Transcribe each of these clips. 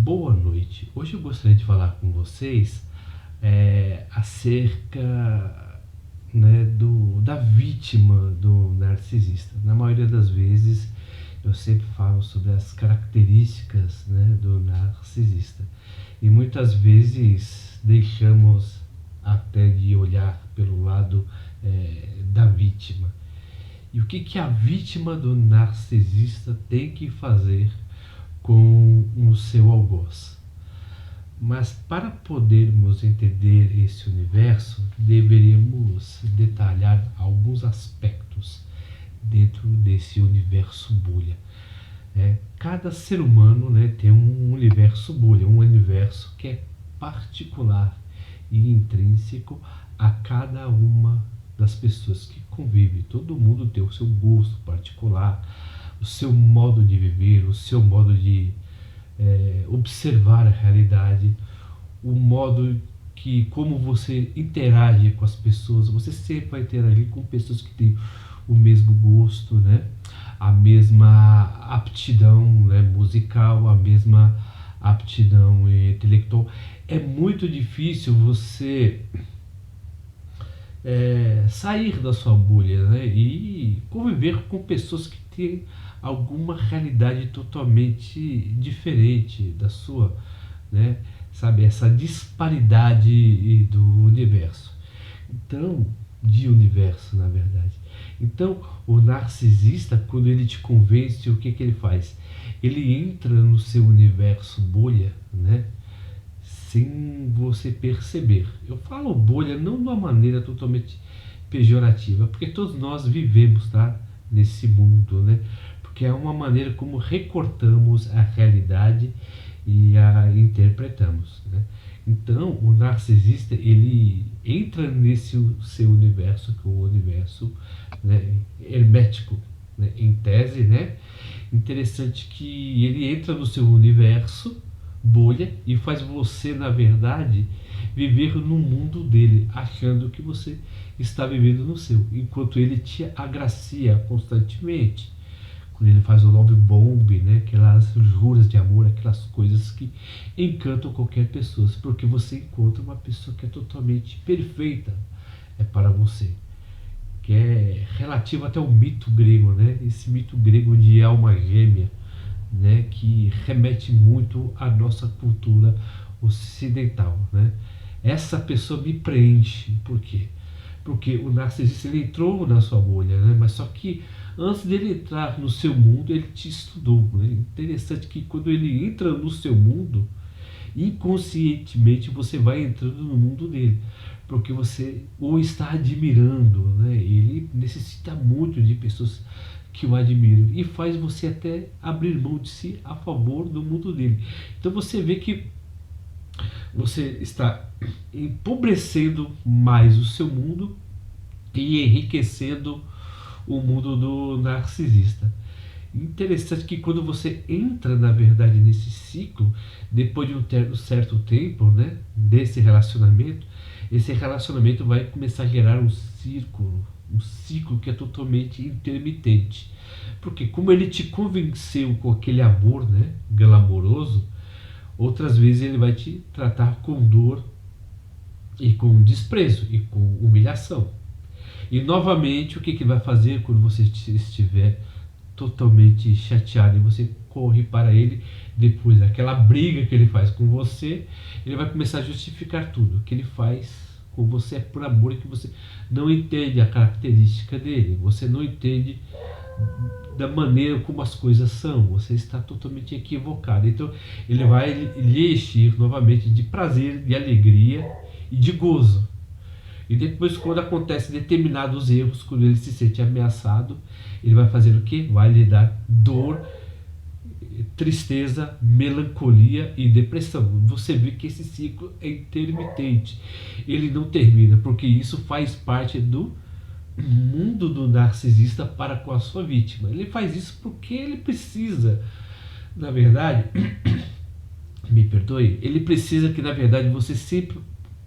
Boa noite. Hoje eu gostaria de falar com vocês acerca, né, da vítima do narcisista. Na maioria das vezes eu sempre falo sobre as características, né, do narcisista e muitas vezes deixamos até de olhar pelo lado da vítima. E o que a vítima do narcisista tem que fazer com o seu algoz? Mas para podermos entender esse universo, deveríamos detalhar alguns aspectos dentro desse universo bolha. Cada ser humano, né, tem um universo bolha, um universo que é particular e intrínseco a cada uma das pessoas que convivem. Todo mundo tem o seu gosto particular, o seu modo de viver, o seu modo de observar a realidade, o modo que, como você interage com as pessoas. Você sempre vai interagir com pessoas que têm o mesmo gosto, né? A mesma aptidão, né, musical, a mesma aptidão intelectual. É muito difícil você sair da sua bolha, né, e conviver com pessoas que têm alguma realidade totalmente diferente da sua, né? Sabe, essa disparidade do universo. Então, de universo, na verdade. Então, o narcisista, quando ele te convence, o que ele faz? Ele entra no seu universo bolha, né? Sem você perceber. Eu falo bolha não de uma maneira totalmente pejorativa, porque todos nós vivemos, tá, nesse mundo, né? Porque é uma maneira como recortamos a realidade e a interpretamos, né? Então, o narcisista, ele entra nesse seu universo, que é o universo, né, hermético, né, em tese, né? Interessante que ele entra no seu universo bolha e faz você, na verdade, viver no mundo dele, achando que você está vivendo no seu, enquanto ele te agracia constantemente. Quando ele faz o love bomb, né, aquelas juras de amor, aquelas coisas que encantam qualquer pessoa, porque você encontra uma pessoa que é totalmente perfeita para você, que é relativo até ao mito grego, né, esse mito grego de alma gêmea, né, que remete muito à nossa cultura ocidental, né. Essa pessoa me preenche. Por quê? Porque o narcisista, ele entrou na sua bolha, né, mas só que antes dele entrar no seu mundo, ele te estudou, né? Interessante que quando ele entra no seu mundo, inconscientemente você vai entrando no mundo dele, porque você o está admirando, né? Ele necessita muito de pessoas que o admiram e faz você até abrir mão de si a favor do mundo dele. Então você vê que você está empobrecendo mais o seu mundo e enriquecendo o mundo do narcisista. Interessante que quando você entra, na verdade, nesse ciclo, depois de um certo tempo, né, desse relacionamento, esse relacionamento vai começar a gerar um ciclo que é totalmente intermitente. Porque como ele te convenceu com aquele amor, né, glamouroso, outras vezes ele vai te tratar com dor e com desprezo e com humilhação. E novamente, o que vai fazer quando você estiver totalmente chateado e você corre para ele depois daquela briga que ele faz com você, ele vai começar a justificar tudo. O que ele faz com você é por amor, que você não entende a característica dele, você não entende da maneira como as coisas são, você está totalmente equivocado. Então ele vai lhe encher novamente de prazer, de alegria e de gozo. E depois, quando acontece determinados erros, quando ele se sente ameaçado, ele vai fazer o quê? Vai lhe dar dor, tristeza, melancolia e depressão. Você vê que esse ciclo é intermitente. Ele não termina, porque isso faz parte do mundo do narcisista para com a sua vítima. Ele faz isso porque ele precisa, na verdade, me perdoe, ele precisa que, na verdade, você sempre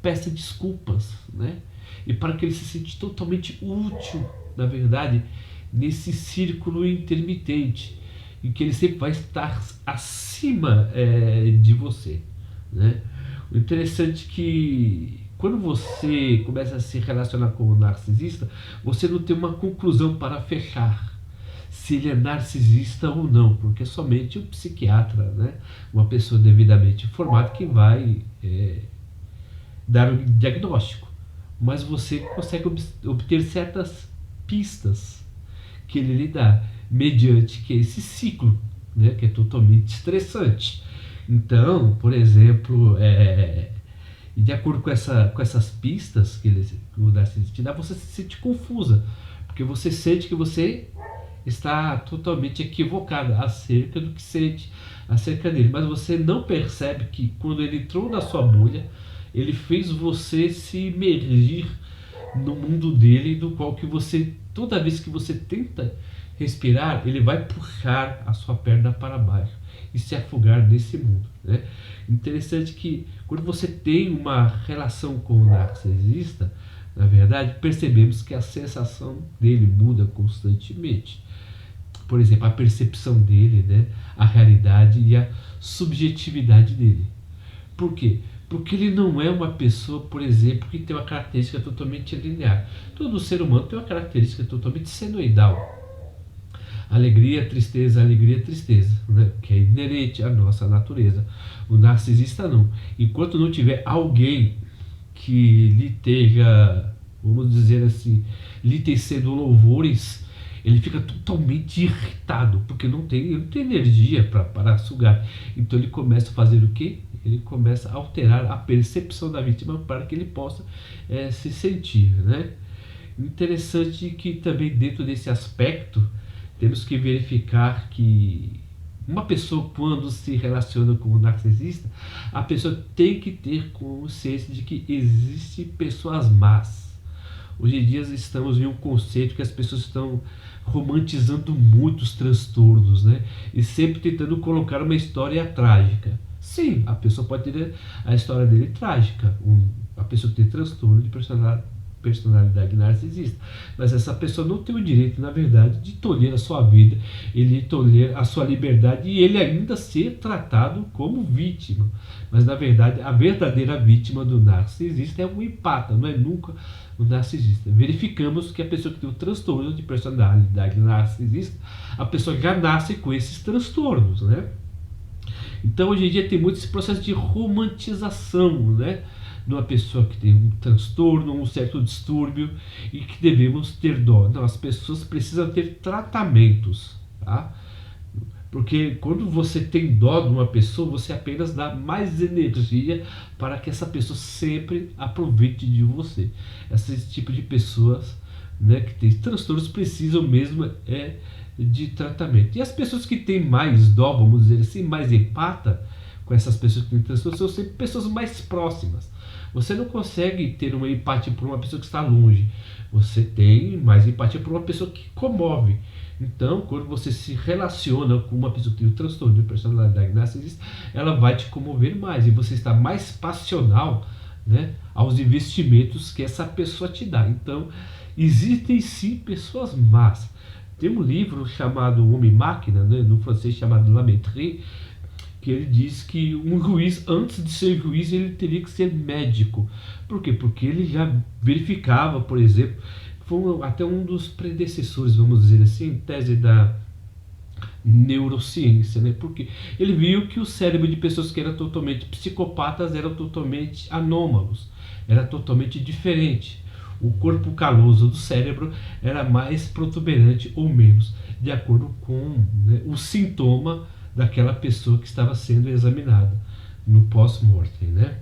peça desculpas, né? E para que ele se sinta totalmente útil, na verdade, nesse círculo intermitente. e que ele sempre vai estar acima de você, né? O interessante é que quando você começa a se relacionar com o narcisista, você não tem uma conclusão para fechar se ele é narcisista ou não, porque somente o psiquiatra, né, uma pessoa devidamente informada, que vai dar o diagnóstico. Mas você consegue obter certas pistas que ele lhe dá, mediante que esse ciclo, né, que é totalmente estressante. Então, por exemplo, de acordo com essas pistas que o narcisista te dá, você se sente confusa, porque você sente que você está totalmente equivocada acerca do que sente acerca dele, mas você não percebe que quando ele entrou na sua bolha, ele fez você se imergir no mundo dele, do qual que você, toda vez que você tenta respirar, ele vai puxar a sua perna para baixo e se afogar nesse mundo, né? Interessante que quando você tem uma relação com o narcisista, na verdade, percebemos que a sensação dele muda constantemente. Por exemplo, a percepção dele, né, a realidade e a subjetividade dele. Por quê? Porque ele não é uma pessoa, por exemplo, que tem uma característica totalmente linear. Todo ser humano tem uma característica totalmente senoidal. Alegria, tristeza, né? Que é inerente à nossa natureza. O narcisista não. Enquanto não tiver alguém que lhe esteja, vamos dizer assim, lhe tecendo louvores, ele fica totalmente irritado, porque ele não tem energia para sugar. Então ele começa a fazer o quê? Ele começa a alterar a percepção da vítima para que ele possa se sentir, né? Interessante que também dentro desse aspecto temos que verificar que uma pessoa, quando se relaciona com o narcisista, a pessoa tem que ter consciência de que existem pessoas más. Hoje em dia estamos em um conceito que as pessoas estão romantizando muito os transtornos, né? E sempre tentando colocar uma história trágica. Sim, a pessoa pode ter a história dele trágica, a pessoa tem transtorno de personalidade narcisista, mas essa pessoa não tem o direito, na verdade, de tolher a sua vida, ele tolher a sua liberdade e ele ainda ser tratado como vítima. Mas na verdade, a verdadeira vítima do narcisista é o empata, não é nunca o narcisista. Verificamos que a pessoa que tem o transtorno de personalidade narcisista, a pessoa já nasce com esses transtornos, né? Então hoje em dia tem muito esse processo de romantização, né, de uma pessoa que tem um transtorno, um certo distúrbio, e que devemos ter dó. Não, as pessoas precisam ter tratamentos, tá? Porque quando você tem dó de uma pessoa, você apenas dá mais energia para que essa pessoa sempre aproveite de você. Esse tipo de pessoas, né, que tem transtornos precisam mesmo de tratamento. E as pessoas que têm mais dó, vamos dizer assim, mais empata com essas pessoas que têm transtornos, são sempre pessoas mais próximas. Você não consegue ter uma empatia por uma pessoa que está longe. Você tem mais empatia por uma pessoa que comove. Então, quando você se relaciona com uma pessoa que tem um transtorno de personalidade narcisista, ela vai te comover mais e você está mais passional, né, aos investimentos que essa pessoa te dá. Então, existem sim pessoas más. Tem um livro chamado Homem-Máquina, né, no francês chamado La Métrie, que ele diz que um juiz, antes de ser juiz, ele teria que ser médico. Por quê? Porque ele já verificava, por exemplo, foi até um dos predecessores, vamos dizer assim, em tese da neurociência, né? Porque ele viu que o cérebro de pessoas que eram totalmente psicopatas eram totalmente anômalos, era totalmente diferente. O corpo caloso do cérebro era mais protuberante ou menos, de acordo com, né, o sintoma daquela pessoa que estava sendo examinada no pós-mortem, né?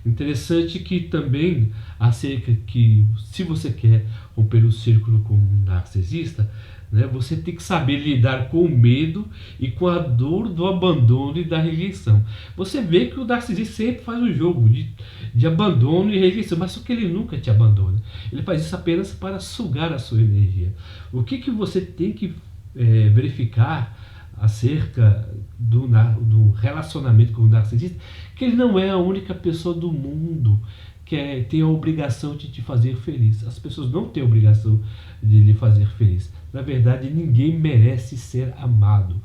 Interessante que também acerca que se você quer romper o círculo com um narcisista, né, você tem que saber lidar com o medo e com a dor do abandono e da rejeição. Você vê que o narcisista sempre faz um jogo de abandono e rejeição, mas só que ele nunca te abandona. Ele faz isso apenas para sugar a sua energia. O que você tem que verificar acerca do relacionamento com o narcisista, que ele não é a única pessoa do mundo que tem a obrigação de te fazer feliz. As pessoas não têm a obrigação de lhe fazer feliz. Na verdade, ninguém merece ser amado.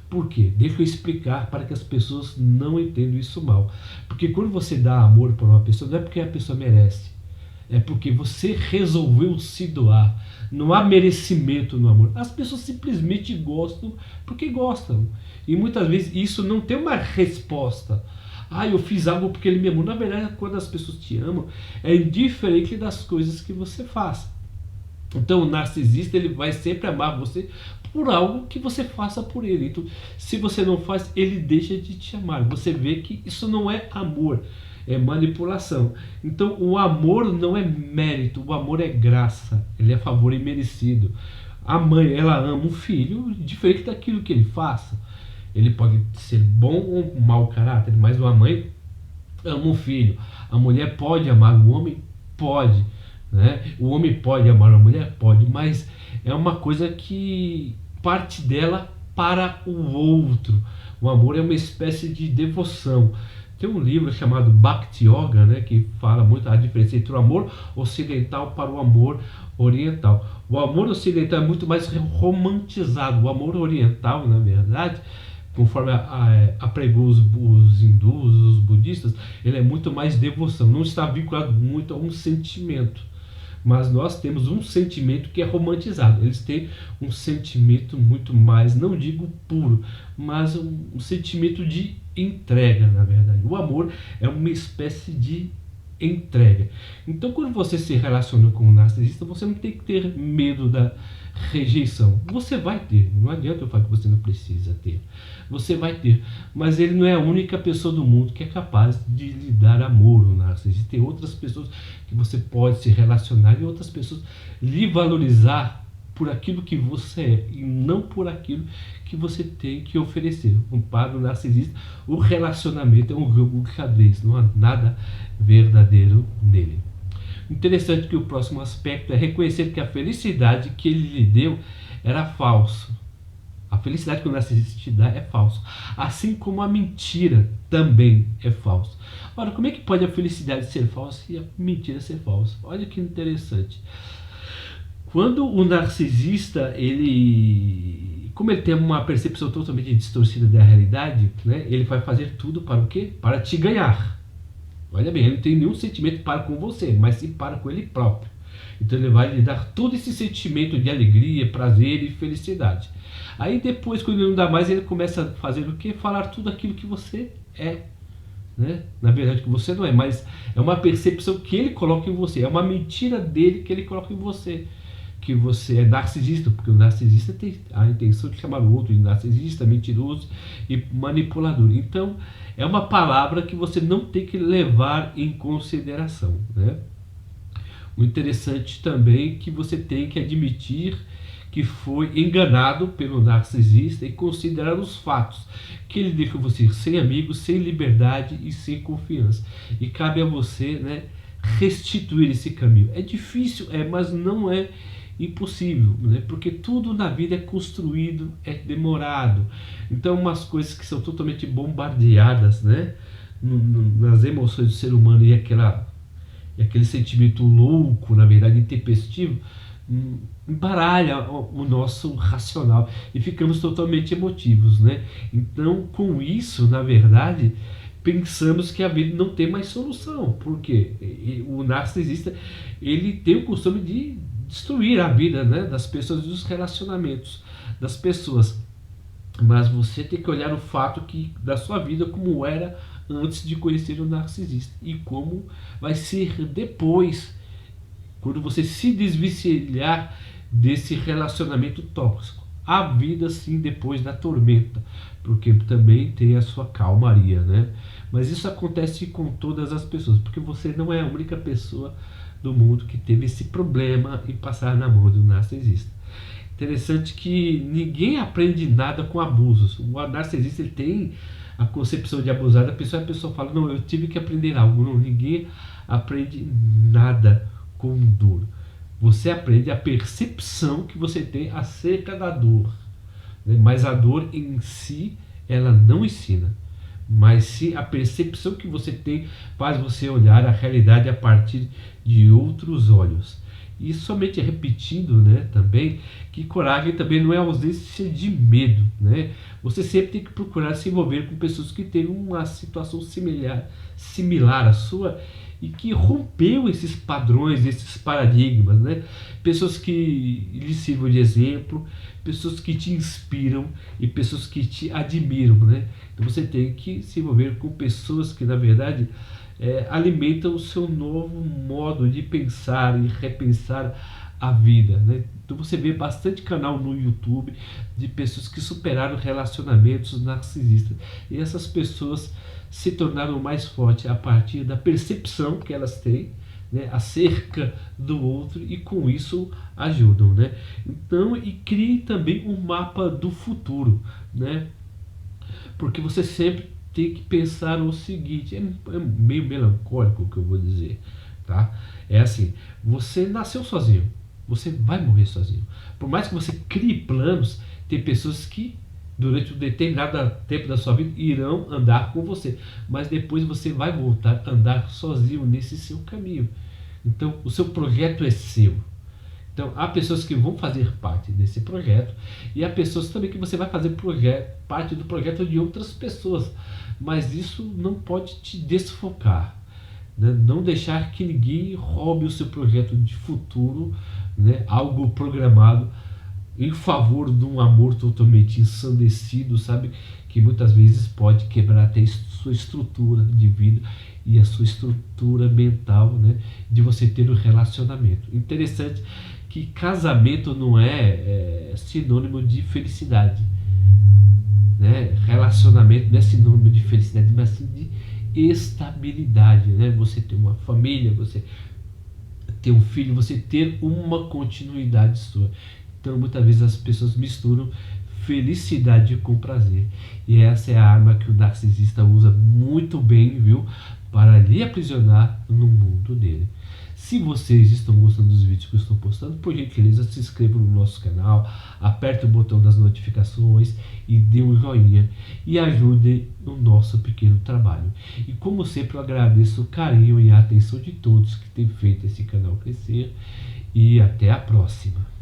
Por quê? Deixa eu explicar para que as pessoas não entendam isso mal. Porque quando você dá amor para uma pessoa, não é porque a pessoa merece. É porque você resolveu se doar. Não há merecimento no amor. As pessoas simplesmente gostam porque gostam. E muitas vezes isso não tem uma resposta. Ah, eu fiz algo porque ele me amou. Na verdade, quando as pessoas te amam, é indiferente das coisas que você faz. Então o narcisista, ele vai sempre amar você por algo que você faça por ele. Então, se você não faz, ele deixa de te amar. Você vê que isso não é amor, é manipulação. Então o amor não é mérito, o amor é graça, ele é favor imerecido. A mãe, ela ama o filho diferente daquilo que ele faça. Ele pode ser bom ou mau caráter, mas uma mãe ama o filho. A mulher pode amar o homem? Pode. Né? O homem pode amar a mulher? Pode, mas é uma coisa que parte dela para o outro. O amor é uma espécie de devoção. Tem um livro chamado Bhakti Yoga, né, que fala muito a diferença entre o amor ocidental para o amor oriental. O amor ocidental é muito mais romantizado. O amor oriental, na verdade, conforme apregou os hindus, os budistas, ele é muito mais devoção. Não está vinculado muito a um sentimento. Mas nós temos um sentimento que é romantizado. Eles têm um sentimento muito mais, não digo puro, mas um sentimento de entrega, na verdade. O amor é uma espécie de entrega. Então, quando você se relaciona com um narcisista, você não tem que ter medo da rejeição. Você vai ter, não adianta eu falar que você não precisa ter. Você vai ter, mas ele não é a única pessoa do mundo que é capaz de lhe dar amor. O narcisista. Tem outras pessoas que você pode se relacionar e outras pessoas lhe valorizar por aquilo que você é e não por aquilo que você tem que oferecer. Para o narcisista, o relacionamento é um jogo de xadrez, não há nada verdadeiro nele. Interessante que o próximo aspecto é reconhecer que a felicidade que ele lhe deu era falso. A felicidade que o narcisista te dá é falso. Assim como a mentira também é falso. Ora, como é que pode a felicidade ser falsa e a mentira ser falsa? Olha que interessante. Quando o narcisista, como ele tem uma percepção totalmente distorcida da realidade, né, ele vai fazer tudo para o quê? Para te ganhar. Olha bem, ele não tem nenhum sentimento para com você, mas sim para com ele próprio. Então ele vai lhe dar todo esse sentimento de alegria, prazer e felicidade. Aí depois, quando ele não dá mais, ele começa a fazer o quê? Falar tudo aquilo que você é. Né? Na verdade, que você não é, mas é uma percepção que ele coloca em você. É uma mentira dele que ele coloca em você. Que você é narcisista, porque o narcisista tem a intenção de chamar o outro de narcisista, mentiroso e manipulador. Então, é uma palavra que você não tem que levar em consideração. Né? O interessante também é que você tem que admitir que foi enganado pelo narcisista e considerar os fatos, que ele deixou você sem amigos, sem liberdade e sem confiança. E cabe a você, né, restituir esse caminho. É difícil, mas não é impossível, né? Porque tudo na vida é construído, é demorado. Então, umas coisas que são totalmente bombardeadas, né, nas emoções do ser humano e aquele sentimento louco, na verdade, intempestivo, embaralha o nosso racional e ficamos totalmente emotivos, né? Então, com isso, na verdade, pensamos que a vida não tem mais solução, porque o narcisista, ele tem o costume de destruir a vida, né, das pessoas e dos relacionamentos das pessoas. Mas você tem que olhar o fato da sua vida como era antes de conhecer o narcisista e como vai ser depois, quando você se desvencilhar desse relacionamento tóxico. Há vida sim depois da tormenta, porque também tem a sua calmaria, né? Mas isso acontece com todas as pessoas, porque você não é a única pessoa do mundo que teve esse problema em passar na mão do narcisista. Interessante que ninguém aprende nada com abusos. O narcisista, ele tem a concepção de abusar, a pessoa fala, não, eu tive que aprender algo. Não, ninguém aprende nada com dor. Você aprende a percepção que você tem acerca da dor, né? Mas a dor em si, ela não ensina. mas sim a percepção que você tem faz você olhar a realidade a partir de outros olhos. E somente repetindo, né, também, que coragem também não é ausência de medo, né? Você sempre tem que procurar se envolver com pessoas que têm uma situação similar à sua e que rompeu esses padrões, esses paradigmas, né? Pessoas que lhe sirvam de exemplo, pessoas que te inspiram e pessoas que te admiram, né? Então você tem que se envolver com pessoas que, na verdade, alimentam o seu novo modo de pensar e repensar a vida, né? Então você vê bastante canal no YouTube de pessoas que superaram relacionamentos narcisistas e essas pessoas se tornaram mais fortes a partir da percepção que elas têm, né, acerca do outro e com isso ajudam, né? Então, e crie também um mapa do futuro, né? Porque você sempre tem que pensar o seguinte, é meio melancólico o que eu vou dizer, tá? É assim, você nasceu sozinho, você vai morrer sozinho. Por mais que você crie planos, tem pessoas que durante um determinado tempo da sua vida irão andar com você, mas depois você vai voltar a andar sozinho nesse seu caminho. Então, o seu projeto é seu. Então, há pessoas que vão fazer parte desse projeto e há pessoas também que você vai fazer parte do projeto de outras pessoas. Mas isso não pode te desfocar, né? Não deixar que ninguém roube o seu projeto de futuro, né? Algo programado em favor de um amor totalmente ensandecido, sabe? Que muitas vezes pode quebrar até sua estrutura de vida e a sua estrutura mental, né? De você ter um relacionamento. Interessante que casamento não é sinônimo de felicidade, né? Relacionamento não é sinônimo de felicidade, mas sim de estabilidade, né? Você ter uma família, você ter um filho, você ter uma continuidade sua. Então muitas vezes as pessoas misturam felicidade com prazer. E essa é a arma que o narcisista usa muito bem, viu? Para lhe aprisionar no mundo dele. Se vocês estão gostando dos vídeos que eu estou postando, por gentileza se inscrevam no nosso canal, aperte o botão das notificações e dê um joinha e ajude no nosso pequeno trabalho. E como sempre eu agradeço o carinho e a atenção de todos que têm feito esse canal crescer e até a próxima.